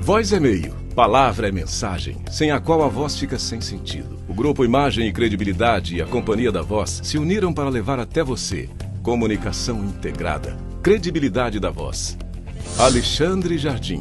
Voz é meio, palavra é mensagem, sem a qual a voz fica sem sentido. O Grupo Imagem e Credibilidade e a Companhia da Voz se uniram para levar até você comunicação integrada, credibilidade da voz. Alexandre Jardim.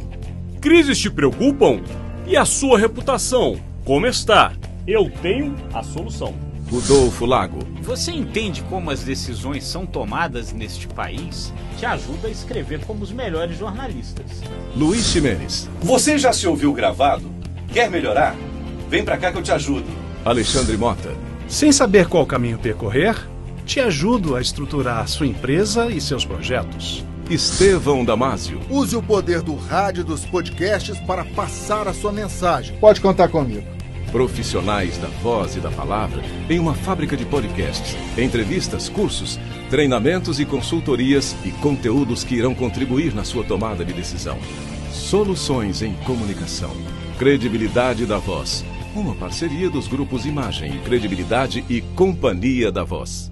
Crises te preocupam? E a sua reputação? Como está? Eu tenho a solução. Rodolfo Lago. Você entende como as decisões são tomadas neste país? Te ajuda a escrever como os melhores jornalistas. Luiz Ximenes. Você já se ouviu gravado? Quer melhorar? Vem pra cá que eu te ajudo. Alexandre Mota. Sem saber qual caminho percorrer, te ajudo a estruturar sua empresa e seus projetos. Estevão Damásio. Use o poder do rádio e dos podcasts para passar a sua mensagem. Pode contar comigo. Profissionais da voz e da palavra em uma fábrica de podcasts, entrevistas, cursos, treinamentos e consultorias e conteúdos que irão contribuir na sua tomada de decisão. Soluções em comunicação. Credibilidade da Voz. Uma parceria dos grupos Imagem, Credibilidade e Companhia da Voz.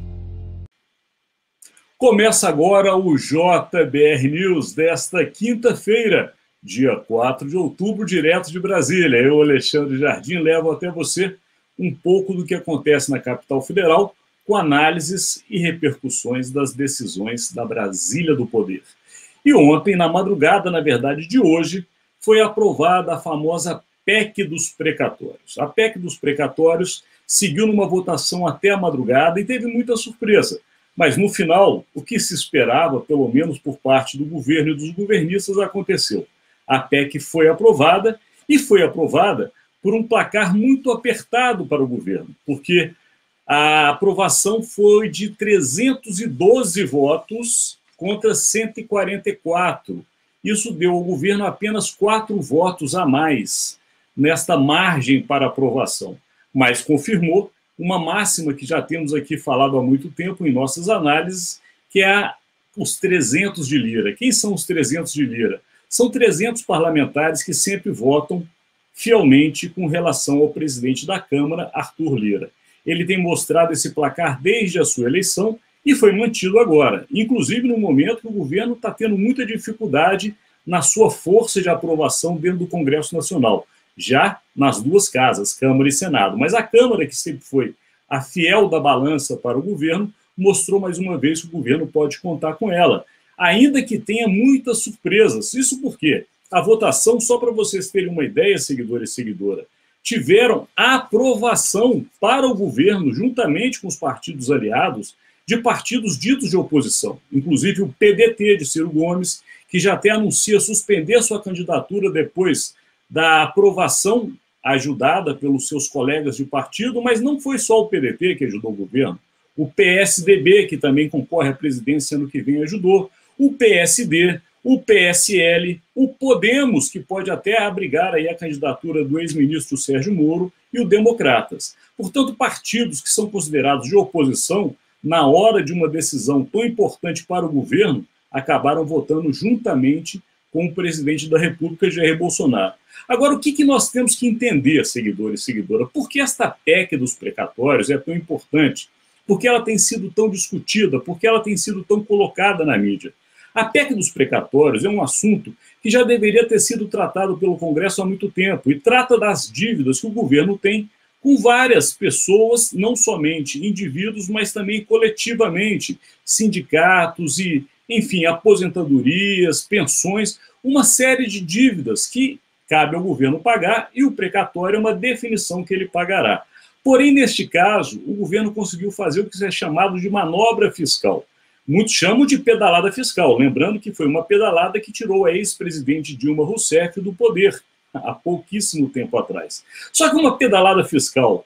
Começa agora o JBR News desta quinta-feira, dia 4 de outubro, direto de Brasília. Eu, Alexandre Jardim, levo até você um pouco do que acontece na capital federal, com análises e repercussões das decisões da Brasília do Poder. E ontem, na madrugada, na verdade de hoje, foi aprovada a famosa PEC dos precatórios. A PEC dos precatórios seguiu numa votação até a madrugada e teve muita surpresa. Mas, no final, o que se esperava, pelo menos por parte do governo e dos governistas, aconteceu. A PEC foi aprovada, e foi aprovada por um placar muito apertado para o governo, porque a aprovação foi de 312 votos contra 144. Isso deu ao governo apenas 4 votos a mais nesta margem para aprovação, mas confirmou uma máxima que já temos aqui falado há muito tempo em nossas análises, que é os 300 de Lira. Quem são os 300 de Lira? São 300 parlamentares que sempre votam fielmente com relação ao presidente da Câmara, Arthur Lira. Ele tem mostrado esse placar desde a sua eleição e foi mantido agora, inclusive no momento que o governo está tendo muita dificuldade na sua força de aprovação dentro do Congresso Nacional, já nas duas casas, Câmara e Senado. Mas a Câmara, que sempre foi a fiel da balança para o governo, mostrou mais uma vez que o governo pode contar com ela, ainda que tenha muitas surpresas. Isso porque a votação, só para vocês terem uma ideia, seguidor e seguidora, tiveram a aprovação para o governo, juntamente com os partidos aliados, de partidos ditos de oposição, inclusive o PDT de Ciro Gomes, que já até anuncia suspender sua candidatura depois da aprovação ajudada pelos seus colegas de partido, mas não foi só o PDT que ajudou o governo. O PSDB, que também concorre à presidência ano que vem, ajudou. O PSD, o PSL, o Podemos, que pode até abrigar aí a candidatura do ex-ministro Sérgio Moro, e o Democratas. Portanto, partidos que são considerados de oposição, na hora de uma decisão tão importante para o governo, acabaram votando juntamente com o presidente da República, Jair Bolsonaro. Agora, o que nós temos que entender, seguidor e seguidora? Por que esta PEC dos precatórios é tão importante? Por que ela tem sido tão discutida? Por que ela tem sido tão colocada na mídia? A PEC dos precatórios é um assunto que já deveria ter sido tratado pelo Congresso há muito tempo e trata das dívidas que o governo tem com várias pessoas, não somente indivíduos, mas também coletivamente, sindicatos e, enfim, aposentadorias, pensões, uma série de dívidas que cabe ao governo pagar e o precatório é uma definição que ele pagará. Porém, neste caso, o governo conseguiu fazer o que é chamado de manobra fiscal. Muitos chamam de pedalada fiscal, lembrando que foi uma pedalada que tirou a ex-presidente Dilma Rousseff do poder há pouquíssimo tempo atrás. Só que uma pedalada fiscal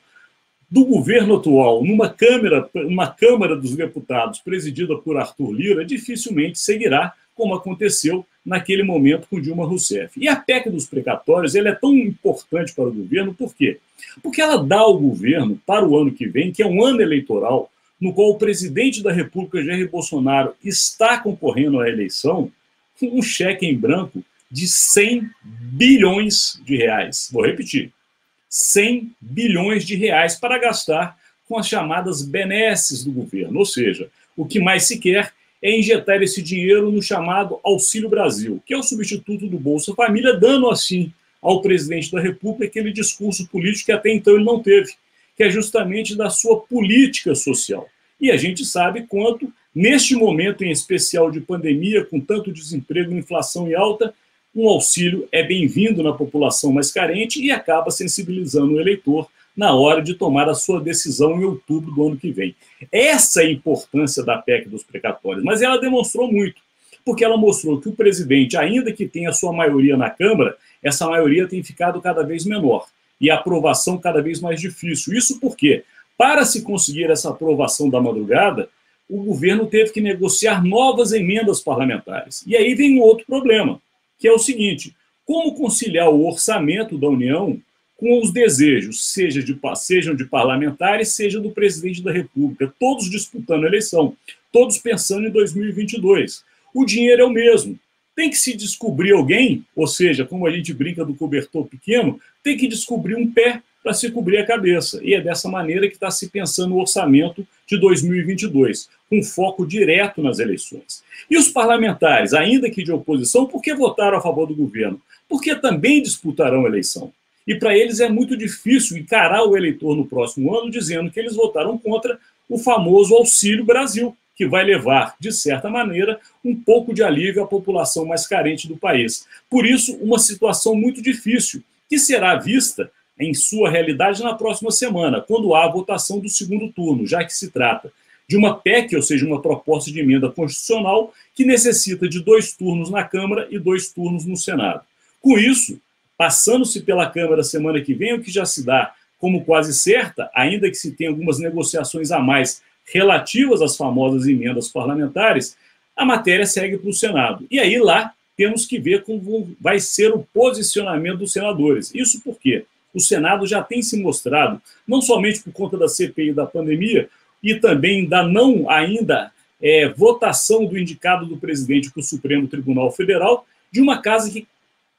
do governo atual numa Câmara dos Deputados presidida por Arthur Lira dificilmente seguirá como aconteceu naquele momento com Dilma Rousseff. E a PEC dos precatórios ela é tão importante para o governo, por quê? Porque ela dá ao governo, para o ano que vem, que é um ano eleitoral, no qual o presidente da República, Jair Bolsonaro, está concorrendo à eleição, um cheque em branco de 100 bilhões de reais. Vou repetir. 100 bilhões de reais para gastar com as chamadas benesses do governo. Ou seja, o que mais se quer é injetar esse dinheiro no chamado Auxílio Brasil, que é o substituto do Bolsa Família, dando assim ao presidente da República aquele discurso político que até então ele não teve, que é justamente da sua política social. E a gente sabe quanto, neste momento em especial de pandemia, com tanto desemprego, inflação e alta, um auxílio é bem-vindo na população mais carente e acaba sensibilizando o eleitor na hora de tomar a sua decisão em outubro do ano que vem. Essa é a importância da PEC dos precatórios, mas ela demonstrou muito, porque ela mostrou que o presidente, ainda que tenha a sua maioria na Câmara, essa maioria tem ficado cada vez menor e a aprovação cada vez mais difícil. Isso porque, para se conseguir essa aprovação da madrugada, o governo teve que negociar novas emendas parlamentares. E aí vem um outro problema, que é o seguinte: como conciliar o orçamento da União com os desejos, sejam de parlamentares, seja do presidente da República, todos disputando a eleição, todos pensando em 2022. O dinheiro é o mesmo. Tem que se descobrir alguém, ou seja, como a gente brinca do cobertor pequeno, tem que descobrir um pé para se cobrir a cabeça. E é dessa maneira que está se pensando o orçamento de 2022, com foco direto nas eleições. E os parlamentares, ainda que de oposição, por que votaram a favor do governo? Porque também disputarão a eleição. E para eles é muito difícil encarar o eleitor no próximo ano dizendo que eles votaram contra o famoso Auxílio Brasil, que vai levar, de certa maneira, um pouco de alívio à população mais carente do país. Por isso, uma situação muito difícil, que será vista em sua realidade na próxima semana, quando há a votação do segundo turno, já que se trata de uma PEC, ou seja, uma proposta de emenda constitucional, que necessita de 2 turnos na Câmara e 2 turnos no Senado. Com isso, passando-se pela Câmara semana que vem, o que já se dá como quase certa, ainda que se tenha algumas negociações a mais relativas às famosas emendas parlamentares, a matéria segue para o Senado. E aí lá temos que ver como vai ser o posicionamento dos senadores. Isso porque o Senado já tem se mostrado, não somente por conta da CPI da pandemia, e também da não ainda votação do indicado do presidente para o Supremo Tribunal Federal, de uma casa que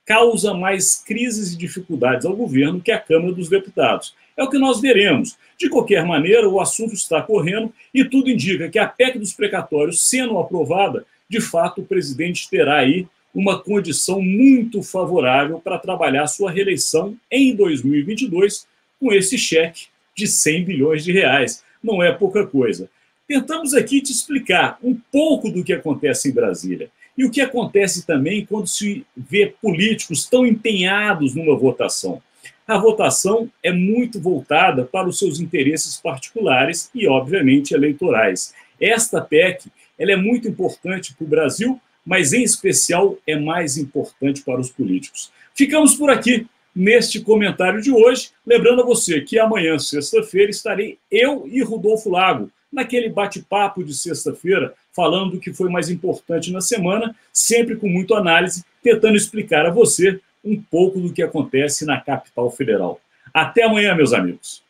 causa mais crises e dificuldades ao governo, que é a Câmara dos Deputados. É o que nós veremos. De qualquer maneira, o assunto está correndo e tudo indica que a PEC dos precatórios, sendo aprovada, de fato o presidente terá aí uma condição muito favorável para trabalhar sua reeleição em 2022 com esse cheque de 100 bilhões de reais. Não é pouca coisa. Tentamos aqui te explicar um pouco do que acontece em Brasília e o que acontece também quando se vê políticos tão empenhados numa votação. A votação é muito voltada para os seus interesses particulares e, obviamente, eleitorais. Esta PEC ela é muito importante para o Brasil, mas, em especial, é mais importante para os políticos. Ficamos por aqui neste comentário de hoje. Lembrando a você que amanhã, sexta-feira, estarei eu e Rodolfo Lago naquele bate-papo de sexta-feira, falando do que foi mais importante na semana, sempre com muita análise, tentando explicar a você um pouco do que acontece na capital federal. Até amanhã, meus amigos.